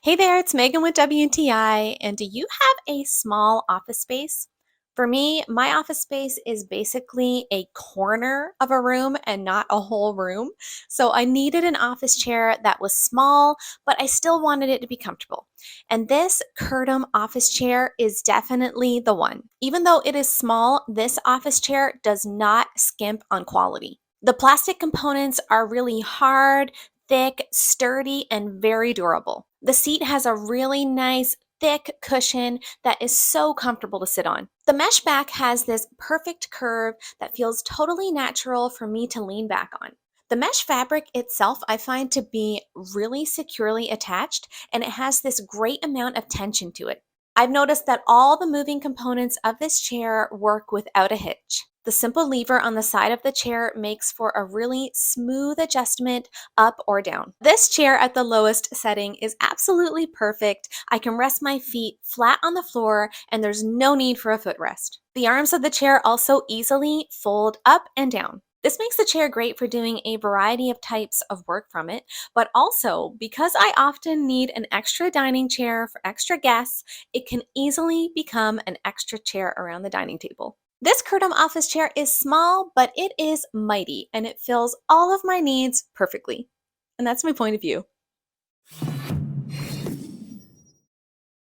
Hey there, it's Megan with WTI, and do you have a small office space? For me, my office space is basically a corner of a room and not a whole room. So I needed an office chair that was small, but I still wanted it to be comfortable. And this KERDOM office chair is definitely the one. Even though it is small, this office chair does not skimp on quality. The plastic components are really hard, thick, sturdy, and very durable. The seat has a really nice thick cushion that is so comfortable to sit on. The mesh back has this perfect curve that feels totally natural for me to lean back on. The mesh fabric itself I find to be really securely attached, and it has this great amount of tension to it. I've noticed that all the moving components of this chair work without a hitch. The simple lever on the side of the chair makes for a really smooth adjustment up or down. This chair at the lowest setting is absolutely perfect. I can rest my feet flat on the floor and there's no need for a footrest. The arms of the chair also easily fold up and down. This makes the chair great for doing a variety of types of work from it, but also because I often need an extra dining chair for extra guests, it can easily become an extra chair around the dining table. This KERDOM office chair is small, but it is mighty and it fills all of my needs perfectly. And that's my point of view.